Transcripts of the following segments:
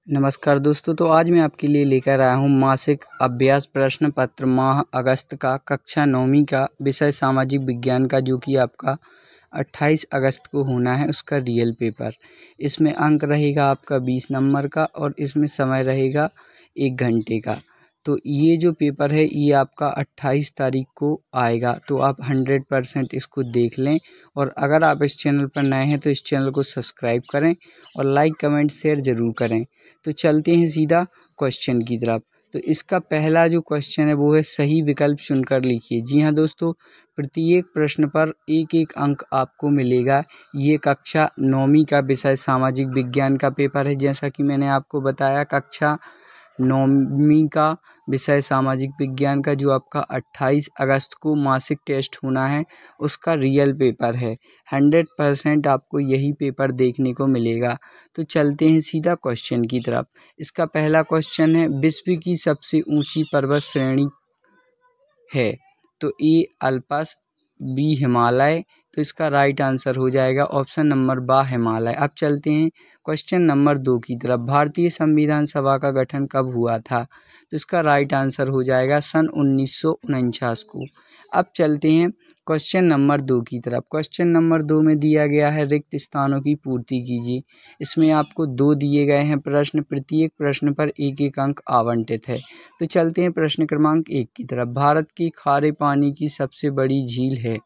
नमस्कार दोस्तों, तो आज मैं आपके लिए लेकर आया हूँ मासिक अभ्यास प्रश्न पत्र माह अगस्त का कक्षा 9वीं का विषय सामाजिक विज्ञान का, जो कि आपका 28 अगस्त को होना है, उसका रियल पेपर। इसमें अंक रहेगा आपका 20 नंबर का और इसमें समय रहेगा 1 घंटे का। तो ये जो पेपर है ये आपका 28 तारीख को आएगा, तो आप 100% इसको देख लें। और अगर आप इस चैनल पर नए हैं तो इस चैनल को सब्सक्राइब करें और लाइक कमेंट शेयर ज़रूर करें। तो चलते हैं सीधा क्वेश्चन की तरफ। तो इसका पहला जो क्वेश्चन है वो है सही विकल्प चुनकर लिखिए। जी हाँ दोस्तों, प्रत्येक प्रश्न पर एक एक अंक आपको मिलेगा। ये कक्षा 9वीं का विषय सामाजिक विज्ञान का पेपर है। जैसा कि मैंने आपको बताया, कक्षा 9वीं का विषय सामाजिक विज्ञान का जो आपका 28 अगस्त को मासिक टेस्ट होना है, उसका रियल पेपर है। 100% आपको यही पेपर देखने को मिलेगा। तो चलते हैं सीधा क्वेश्चन की तरफ। इसका पहला क्वेश्चन है, विश्व की सबसे ऊंची पर्वत श्रेणी है? तो ए अल्पस, बी हिमालय। तो इसका राइट आंसर हो जाएगा ऑप्शन नंबर बा हिमालय। अब चलते हैं क्वेश्चन नंबर 2 की तरफ। भारतीय संविधान सभा का गठन कब हुआ था? तो इसका राइट आंसर हो जाएगा सन 1949 को। अब चलते हैं क्वेश्चन नंबर 2 की तरफ। क्वेश्चन नंबर 2 में दिया गया है रिक्त स्थानों की पूर्ति कीजिए। इसमें आपको 2 दिए गए हैं प्रश्न, प्रत्येक प्रश्न पर एक एक अंक आवंटित है। तो चलते हैं प्रश्न क्रमांक 1 की तरफ। भारत की खारे पानी की सबसे बड़ी झील है?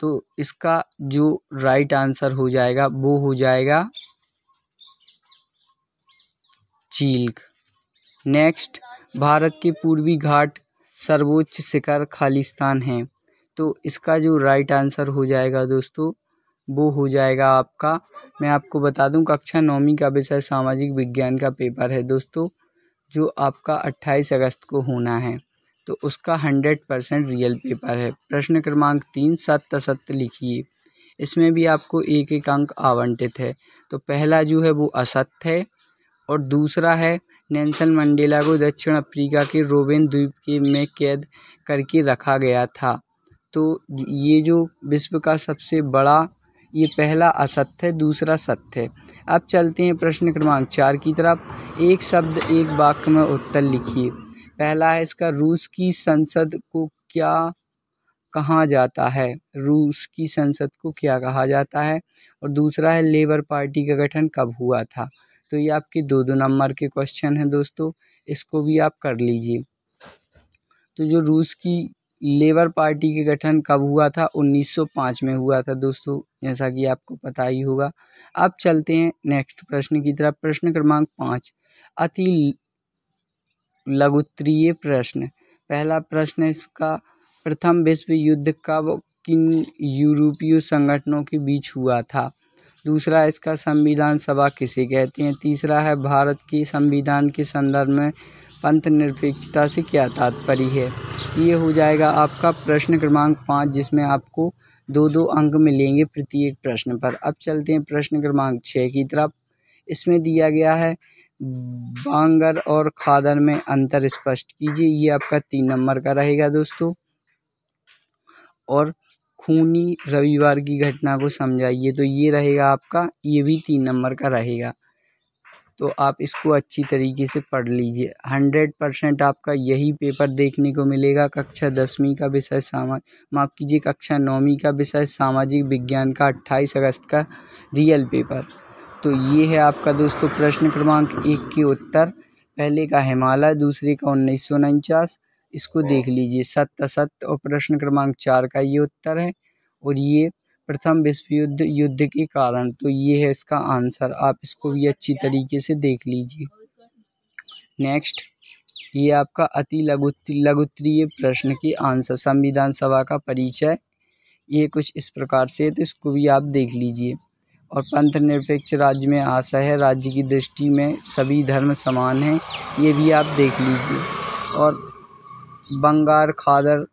तो इसका जो राइट आंसर हो जाएगा वो हो जाएगा चील। नेक्स्ट, भारत के पूर्वी घाट सर्वोच्च शिखर खालिस्तान है। तो इसका जो राइट आंसर हो जाएगा दोस्तों वो हो जाएगा आपका, मैं आपको बता दूं, कक्षा 9वीं का विषय सामाजिक विज्ञान का पेपर है दोस्तों, जो आपका 28 अगस्त को होना है। तो उसका 100% रियल पेपर है। प्रश्न क्रमांक 3, सत्य असत्य लिखिए। इसमें भी आपको एक एक अंक आवंटित है। तो पहला जो है वो असत्य है और दूसरा है नेल्सन मंडेला को दक्षिण अफ्रीका के रोबेन द्वीप में कैद करके रखा गया था। तो ये जो विश्व का सबसे बड़ा, ये पहला असत्य है, दूसरा सत्य है। अब चलते हैं प्रश्न क्रमांक 4 की तरफ। एक शब्द एक वाक्य में उत्तर लिखिए। पहला है इसका, रूस की संसद को क्या कहा जाता है? रूस की संसद को क्या कहा जाता है? और दूसरा है लेबर पार्टी का गठन कब हुआ था? तो ये आपके 2-2 नंबर के क्वेश्चन हैं दोस्तों, इसको भी आप कर लीजिए। तो जो रूस की लेबर पार्टी के गठन कब हुआ था? 1905 में हुआ था दोस्तों, जैसा कि आपको पता ही होगा। अब चलते हैं नेक्स्ट प्रश्न की तरफ। प्रश्न क्रमांक 5, अति लघुत्तरीय प्रश्न। पहला प्रश्न इसका, प्रथम विश्व युद्ध कब किन यूरोपीय संगठनों के बीच हुआ था? दूसरा इसका, संविधान सभा किसे कहते हैं? तीसरा है, भारत के संविधान के संदर्भ में पंथ निरपेक्षता से क्या तात्पर्य है? ये हो जाएगा आपका प्रश्न क्रमांक 5, जिसमें आपको 2-2 अंक मिलेंगे प्रत्येक प्रश्न पर। अब चलते हैं प्रश्न क्रमांक 6 की तरफ। इसमें दिया गया है बांगर और खादर में अंतर स्पष्ट कीजिए। ये आपका 3 नंबर का रहेगा दोस्तों। और खूनी रविवार की घटना को समझाइए, तो ये रहेगा आपका, ये भी 3 नंबर का रहेगा। तो आप इसको अच्छी तरीके से पढ़ लीजिए। 100% आपका यही पेपर देखने को मिलेगा। कक्षा 10वीं का विषय माफ़ कीजिए, कक्षा 9वीं का विषय सामाजिक विज्ञान का 28 अगस्त का रियल पेपर। तो ये है आपका दोस्तों प्रश्न क्रमांक 1 के उत्तर। पहले का हिमालय, दूसरे का 1949, इसको देख लीजिए, सत्य असत्य। और प्रश्न क्रमांक 4 का ये उत्तर है। और ये प्रथम विश्व युद्ध के कारण, तो ये है इसका आंसर। आप इसको भी अच्छी तरीके से देख लीजिए। नेक्स्ट, ये आपका अति लघुत्तरीय प्रश्न के आंसर, संविधान सभा का परिचय, ये कुछ इस प्रकार से, तो इसको भी आप देख लीजिए। और पंथ निरपेक्ष राज्य में आशा है, राज्य की दृष्टि में सभी धर्म समान हैं, ये भी आप देख लीजिए। और बंगार खादर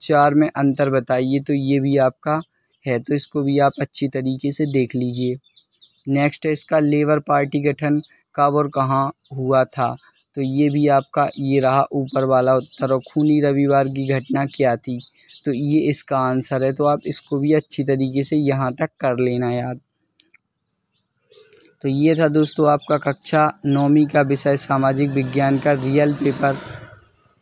4 में अंतर बताइए, तो ये भी आपका है, तो इसको भी आप अच्छी तरीके से देख लीजिए। नेक्स्ट है इसका, लेबर पार्टी गठन कब और कहाँ हुआ था? तो ये भी आपका, ये रहा ऊपर वाला उत्तर। और खूनी रविवार की घटना क्या थी? तो ये इसका आंसर है। तो आप इसको भी अच्छी तरीके से यहाँ तक कर लेना याद। तो ये था दोस्तों आपका कक्षा 9वीं का विषय सामाजिक विज्ञान का रियल पेपर,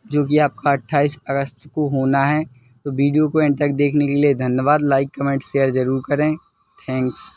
जो कि आपका 28 अगस्त को होना है। तो वीडियो को एंड तक देखने के लिए धन्यवाद। लाइक कमेंट शेयर ज़रूर करें। थैंक्स।